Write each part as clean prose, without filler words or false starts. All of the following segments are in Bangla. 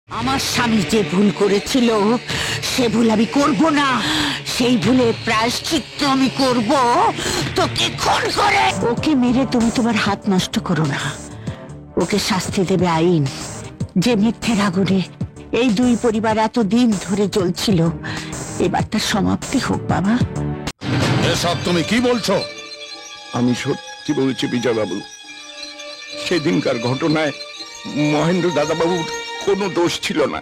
আমার স্বামী যে ভুল করেছিল সে ভুল আমি করব না। সেই ভুলের প্রায়শ্চিত্ত আমি করব তোকে খুন করে। ওকে মেরে তুমি তোমার হাত নষ্ট করো না। ওকে শাস্তি দেবে আইন। যে মিথ্যের আগুনে এই দুই পরিবার এত দিন ধরে জ্বলছিল, এবার তার সমাপ্তি হোক। বাবা, এসব তুমি কি বলছো? আমি সত্যি বলছি বিজয়বাবু, সেদিনকার ঘটনায় মহেন্দ্র দাদাবাবুর কোনো দোষ ছিল না।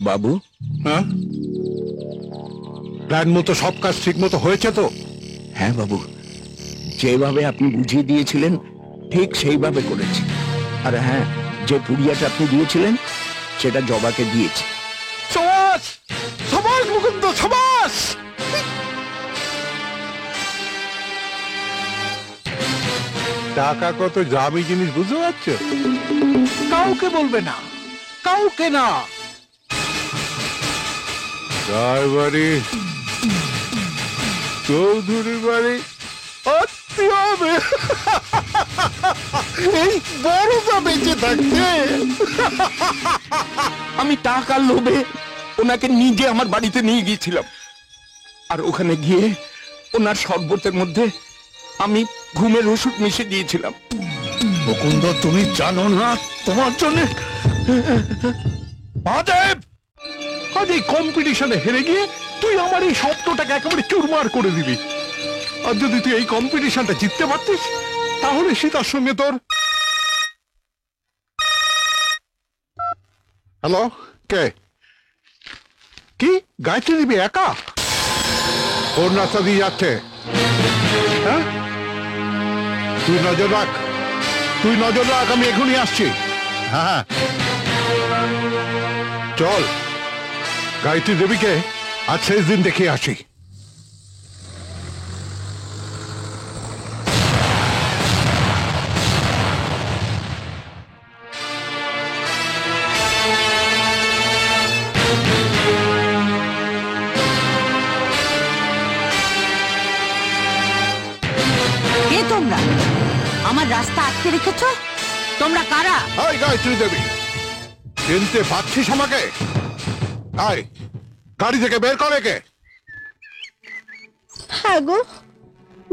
বাবু, হ্যাঁ, প্ল্যান মতো সব কাজ ঠিক মতো হয়েছে তো? হ্যাঁ বাবু, যেভাবে আপনি বুঝিয়ে দিয়েছিলেন ঠিক সেইভাবে করেছি। আর হ্যাঁ, যে পুড়িয়াটা আপনি দিয়েছিলেন সেটা জবাকে দিয়েছি। সমাজ সমাজ মুকুন্দ, সমাজ! টাকা কত দামি জিনিস বুঝতে পারছো? কাউকে বলবে না, কাউকে না। কার বাড়ি? চৌধুরী বাড়ি আত্মীয় হবে। এই বড়টা বেঁচে থাকতে আমি টাকার লোভে ওনাকে নিজে আমার বাড়িতে নিয়ে গিয়েছিলাম, আর ওখানে গিয়ে ওনার শরবতের মধ্যে আমি ঘুমের ওষুধ মিশিয়ে দিয়েছিলাম। মুকুন্দ, তুমি জানো না তোমার জন্য মহাদেব আজ এই কম্পিটিশনে হেরে গিয়ে তুই আমার এই স্বপ্নটাকে একেবারে চুরমার করে দিবি। আর যদি তুই এই কম্পিটিশনটা জিততে পারতিস তাহলে সীতার সঙ্গে তোর। হ্যালো, কে? কি গায়ত্রী দিবি একা? কোন রাস্তা দিয়ে যাচ্ছে? হ্যাঁ, তুই নজর রাখ, তুই নজর রাখ, আমি এখনই আসছি। হ্যাঁ, চল গায়ত্রী দেবীকে আজ শেষ দিন দেখে আসি। কে তোমরা? আমার রাস্তা আটকে রেখেছো? তোমরা কারা? হাই গায়ত্রী দেবী, চিনতে পারছিস আমাকে? আয়, গাড়ি থেকে বের করে কে? হ্যাঁ গো,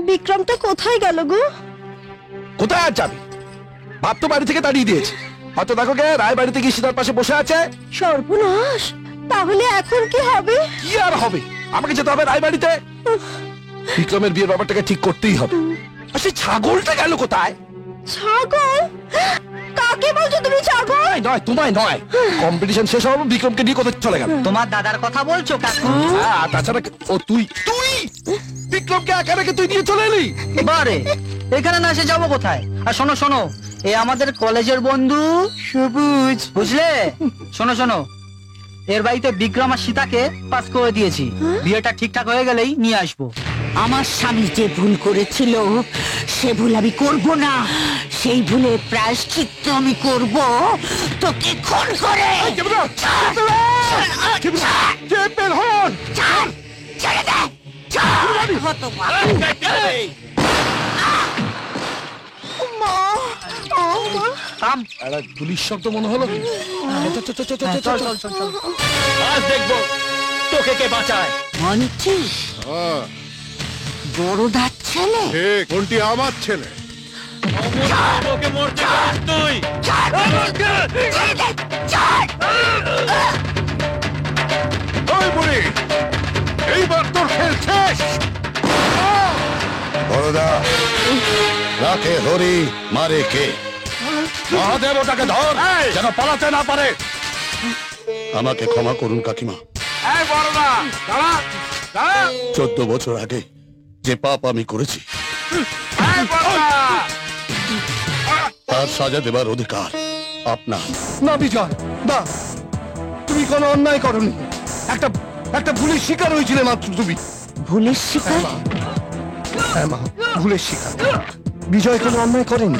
বিক্রমটা কোথায় গেল গো? কোথায় আর যাবে? বাপ তো বাড়ি থেকে তাড়িয়ে দিয়েছে। হয়তো দেখো গে রায় বাড়িতে গিয়ে সীতার পাশে বসে আছে। সর্বনাশ! তাহলে এখন কি হবে? কি আর হবে, আমাকে যেতে হবে রায় বাড়িতে। বিক্রমের বিয়ের ব্যাপারটাকে ঠিক করতেই হবে। আর সেই ছাগলটা গেল কোথায়? ছাগল? কাকে বলছো তুমি ছাগল? নয়, তোমায় নয়। কম্পিটিশন শেষ হবে, বিক্রমকে নিয়ে কোথায় চলে গেল? তোমার দাদার কথা বলছো কাকু? হ্যাঁ, তাছাড়া ও তুই তুই বিক্রমকে একা রেখে তুই নিয়ে চলে এলি? বারে এখানে না এসে যাবো কোথায়? আর শোনো শোনো, এ আমাদের কলেজের বন্ধু সবুজ, বুঝলে? শোনো শোনো, এর বাড়িতে বিক্রম আর সীতাকে পাস করে দিয়েছি। বিয়েটা ঠিকঠাক হয়ে গেলেই নিয়ে আসবো। আমার স্বামী যে ভুল করেছিল সে ভুল আমি করব না। সেই ভুলের প্রায়শ্চিত্ত আমি করব তোকে খুন করে। ছেড়ে দে! থাম। একটা গুলির শব্দ মনে হলো। চল চল চল চল। আজ দেখবো তোকে কে বাঁচায়। মঞ্চি, বড়দার ছেলে। কোনটি আমার ছেলে? ওই বুড়ি, এইবার তোর খেল শেষ। বড়দা, রাখে হরি মারে কে? মহাদেব, ওটাকে ধর যেন পালাতে না পারে। আমাকে ক্ষমা করুন কাকিমা। 14 বছর আগে যে পাপ আমি করেছি তার সাজা দেবার অধিকার আপনার। না বিজয়, না, তুমি কোনো অন্যায় করনি। একটা একটা ভুলের শিকার হয়েছিলে মাত্র তুমি। ভুলের শিকার? হ্যাঁ মা, ভুলের শিকার। বিজয় কোনো অন্যায় করেনি।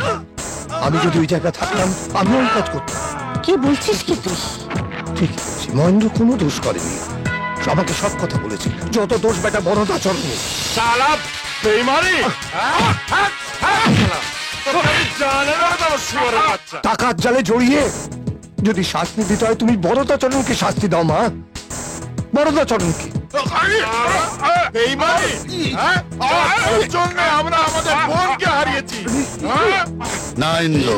আমি যদি ওই জায়গায় থাকতাম আমিও ওই কাজ করতাম। কি বলছিস কি তুই? ঠিক আছে, মহেন্দ্র কোনো দোষ করেনি, আমাকে সব কথা বলেছে। যত দোষ বেটা বড়দা চরণে। টাকার জালে জড়িয়ে যদি শাস্তি দিতে হয় তুমি বরদাচরণকে শাস্তি দাও মা, বরদাচরণকে। এই বাড়ি ওর জন্য আমরা আমাদের বোনকে হারিয়েছি। না ইন্দ্র,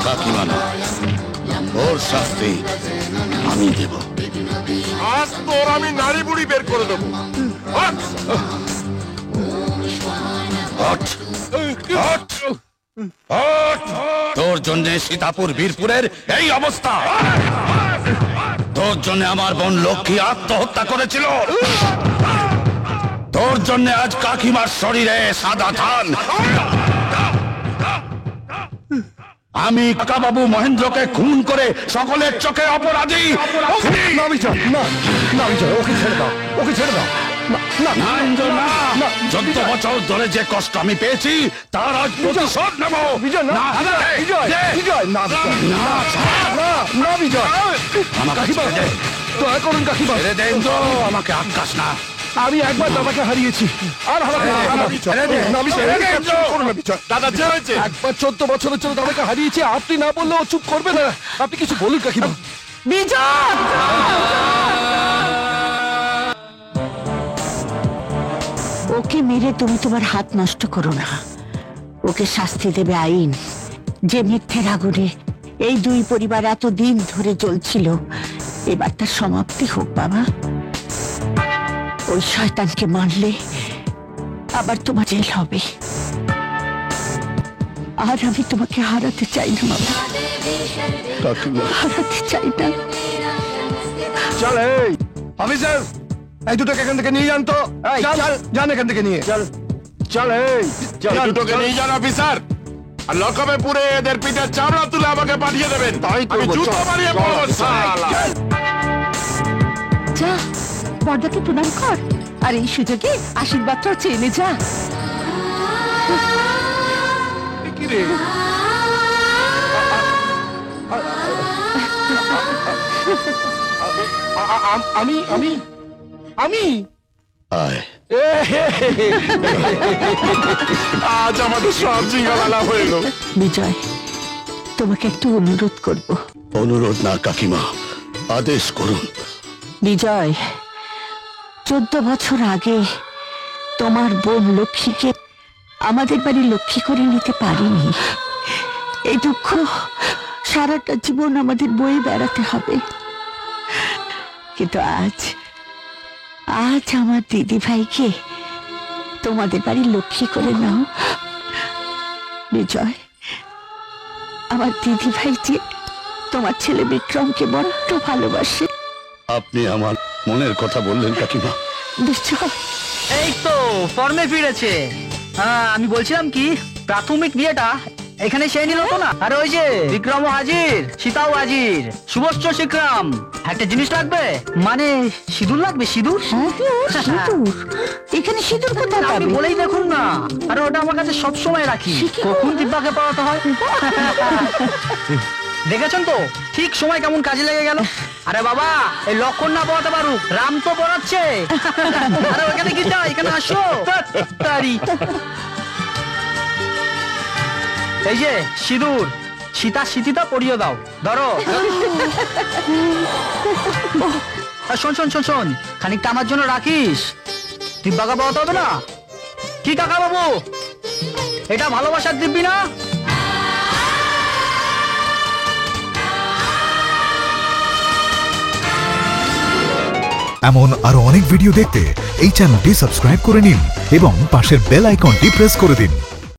কাকিমা না, ওর শাস্তি আমি দেব। আজ তোর আমি নারী বুড়ি বের করে দেবো। হট! হট! তোর জন্য সীতাপুর বীরপুরের এই অবস্থা, তোর জন্য আমার বোন লক্ষ্মী আত্মহত্যা করেছিল, তোর জন্য আজ কাকিমার শরীরে সাদা ধান। আমি কাকাবাবু মহেন্দ্রকে খুন করে সকলের চোখে অপরাধী। না বিজয়, না না বিজয়, ওকে ছেড়ে দাও, ওকে ছেড়ে দাও। না না ইন্দ্র, না। 14 বছর ধরে যে কষ্ট আমি পেয়েছি তার আজ প্রতিশোধ নেব। বিজয়, না বিজয়, বিজয়, না না বিজয়, আমাকে ছেড়ে দে। দয়া করুন কাকিমা, ছেড়ে দে ইন্দ্র, আমাকে আকাশ না। আমি একবার দাদাকে হারিয়েছি, আর হারাতে পারবো না। না বিজয়, করুন না বিজয়। দাদা যে হয়েছে একবার 14 বছরের জন্য দাদাকে হারিয়েছি, আপনি না বললেও চুপ করবে না। আপনি কিছু বলুন কাকিমা। বিজয়! ওকে মেরে তুমি তোমার হাত নষ্ট করো না। ওকে শাস্তি দেবে আইন। যে মিথ্যের আগুনে এই দুই পরিবার এত দিন ধরে জ্বলছিল, এবার তার সমাপ্তি হোক বাবা। ওই শয়তানকে মারলে আবার তোমার জেল হবে। আর আমি তোমাকে হারাতে চাই না বাবা, হারাতে চাই না। চল এই অফিসার, এই দুটোকে এখান থেকে নিয়ে যান তো। যান এখান থেকে নিয়ে চল। চল এই এই দুটোকে নিয়ে যান অফিসার, আর লকআপে পুরে এদের পিঠের চামড়া তুলে আমাকে পাঠিয়ে দেবেন। তাই আমি করবো, জুতো চল, মারিয়ে চল, পড়বো চল, শালা। যা বড়দাকে প্রণাম কর, আর এই সুযোগে আশীর্বাদটাও চেয়ে নে। যা। কি রে? আমি আমি আমি আয়। আজ আমাদের সব জিঙ্গালালা হয়ে গেল। বিজয়, তোমাকে একটু অনুরোধ করব। অনুরোধ না কাকিমা, আদেশ করুন। বিজয়, 14 বছর আগে তোমার বোন লক্ষ্মীকে আমাদের বাড়ি লক্ষ্মী করে নিতে পারিনি। এই দুঃখ সারাটা জীবন আমাদের বয়ে বেড়াতে হবে। কিন্তু আজ আজ আমার দিদি ভাইকে তোমাদের বাড়ি লক্ষ্মী করে নাও। বিজয়, আমার দিদি ভাই যে তোমার ছেলে বিক্রমকে বড্ড ভালোবাসে। আপনি আমার মনের কথা বললেন কাকিমা। বিজয়, এই তো ফর্মে ফিরেছে। হ্যাঁ, আমি বলছিলাম কি, প্রাথমিক বিয়েটা এখানে সেই নিল তো না? আরে ওই যে বিক্রমও হাজির, সীতাও হাজির, শুভশ্চ শিখরাম। একটা জিনিস লাগবে, মানে সিঁদুর লাগবে। সিঁদুর? সিঁদুর? এখানে সিঁদুর কোথায় আপনি পাবে? বলেই দেখুন না। আরে ওটা আমার কাছে সব সময় রাখি, কখন দিব্যাকে পড়াতে হয়। দেখেছেন তো ঠিক সময় কেমন কাজে লেগে গেল। আরে বাবা, এই লক্ষণ না পড়াতে পারুক, রাম তো পড়াচ্ছে। আরে ওখানে কি চাই, এখানে আসো তাড়াতাড়ি। এই যে সিঁদুর, সীতা সীতিটা পরিয়ে দাও, ধরো। আর শোন শোন শোন শোন, খানিকটা আমার জন্য রাখিস। দিব্যাকে পড়াতে হবে না কি কাকা বাবু? এটা ভালোবাসার দিব্যি না? এমন আরো অনেক ভিডিও দেখতে এই চ্যানেলটি সাবস্ক্রাইব করে নিন এবং পাশের বেল আইকনটি প্রেস করে দিন।